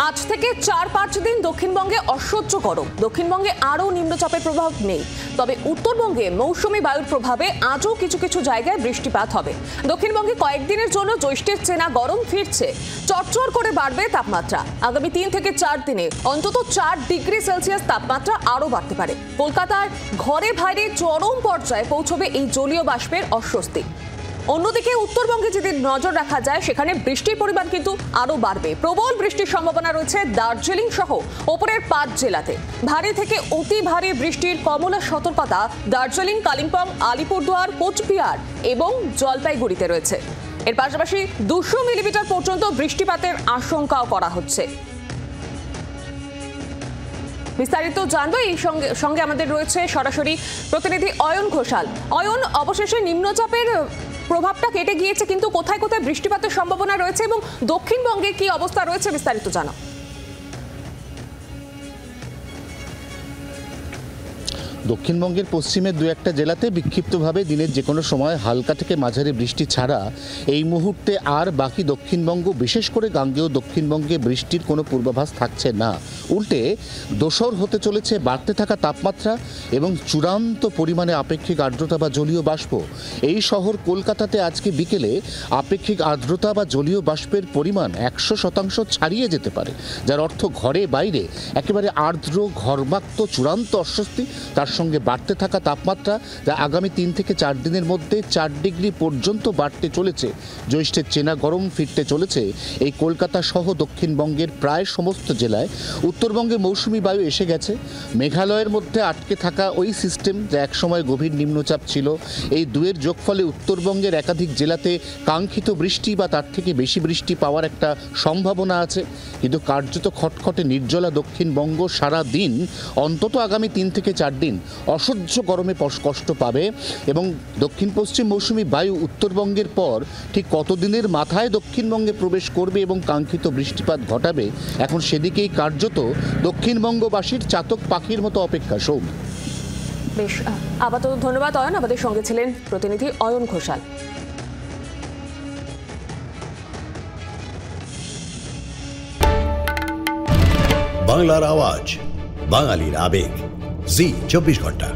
আজ থেকে ৪-৫ দিন দক্ষিণবঙ্গে অসহ্য গরম। দক্ষিণবঙ্গে আরও নিম্নচাপের প্রভাব নেই, তবে উত্তরবঙ্গে মৌসুমী বায়ুর প্রভাবে আজও কিছু কিছু জায়গায় বৃষ্টিপাত হবে। দক্ষিণবঙ্গে কয়েকদিনের জন্য জ্যৈষ্ঠের চেনা গরম ফিরছে। চটচট করে বাড়বে তাপমাত্রা। আগামী ৩ থেকে ৪ দিনে অন্তত ৪ ডিগ্রি সেলসিয়াস তাপমাত্রা আরও বাড়তে পারে। কলকাতার ঘরে বাইরে চরম পর্যায়ে পৌঁছবে এই জলীয় বাষ্পের অস্বস্তি। অন্যদিকে উত্তরবঙ্গে যদি নজর রাখা যায়, সেখানে বৃষ্টির পরিমাণ কিন্তু আরো বাড়বে। প্রবল বৃষ্টির সম্ভাবনা রয়েছে দার্জিলিং সহ ওপরের ৫ জেলাতে। ভারী থেকে অতি ভারী বৃষ্টির কমলা সতর্কতা দার্জিলিং, কালিম্পং, আলিপুরদুয়ার, কোচবিহার এবং জলপাইগুড়িতে রয়েছে। এর পাশাপাশি ২০০ মিলিমিটার পর্যন্ত বৃষ্টিপাতের আশঙ্কাও করা হচ্ছে। বিস্তারিত জানবো এই সঙ্গে আমাদের রয়েছে সরাসরি প্রতিনিধি অয়ন ঘোষাল। অয়ন, অবশেষে নিম্নচাপের প্রভাবটা কেটে গিয়েছে, কিন্তু কোথায় কোথায় বৃষ্টিপাতের সম্ভাবনা রয়েছে এবং দক্ষিণবঙ্গে কি অবস্থা রয়েছে বিস্তারিত জানাও। দক্ষিণবঙ্গের পশ্চিমের দু একটা জেলাতে বিক্ষিপ্তভাবে দিনের যে কোনো সময় হালকা থেকে মাঝারি বৃষ্টি ছাড়া এই মুহূর্তে আর বাকি দক্ষিণবঙ্গ, বিশেষ করে গাঙ্গেয় দক্ষিণবঙ্গে বৃষ্টির কোনো পূর্বাভাস থাকছে না। উল্টে দোসর হতে চলেছে বাড়তে থাকা তাপমাত্রা এবং চূড়ান্ত পরিমাণে আপেক্ষিক আর্দ্রতা বা জলীয় বাষ্প। এই শহর কলকাতাতে আজকে বিকেলে আপেক্ষিক আর্দ্রতা বা জলীয় বাষ্পের পরিমাণ ১০০% ছাড়িয়ে যেতে পারে, যার অর্থ ঘরে বাইরে একেবারে আর্দ্র ঘর্মাক্ত চূড়ান্ত অস্বস্তি, তার সঙ্গে বাড়তে থাকা তাপমাত্রা, যা আগামী ৩ থেকে ৪ দিনের মধ্যে ৪ ডিগ্রি পর্যন্ত বাড়তে চলেছে। জ্যৈষ্ঠের চেনা গরম ফিরতে চলেছে এই কলকাতা সহ দক্ষিণবঙ্গের প্রায় সমস্ত জেলায়। উত্তরবঙ্গে মৌসুমি বায়ু এসে গেছে। মেঘালয়ের মধ্যে আটকে থাকা ওই সিস্টেম, যা একসময় গভীর নিম্নচাপ ছিল, এই দুয়ের যোগফলে উত্তরবঙ্গের একাধিক জেলাতে কাঙ্ক্ষিত বৃষ্টি বা তার থেকে বেশি বৃষ্টি পাওয়ার একটা সম্ভাবনা আছে। কিন্তু কার্যত খটখটে নির্জলা দক্ষিণবঙ্গ সারা দিন, অন্তত আগামী ৩ থেকে ৪ দিন অসহ্য গরমে কষ্ট পাবে। এবং দক্ষিণ পশ্চিম মৌসুমি বায়ু উত্তরবঙ্গের পর ঠিক কতদিনের মাথায় দক্ষিণবঙ্গে প্রবেশ করবে এবং কাঙ্ক্ষিত বৃষ্টিপাত ঘটাবে, এখন সেদিকেই কার্যত দক্ষিণবঙ্গবাসীর চাতক পাখির মতো অপেক্ষা। সৌম, বেশ, আপাতত ধন্যবাদ অয়ন। আমাদের সঙ্গে ছিলেন প্রতিনিধি অয়ন ঘোষাল। বাংলার আওয়াজ, বাঙালির আবেগ, জি ২৪ ঘন্টা।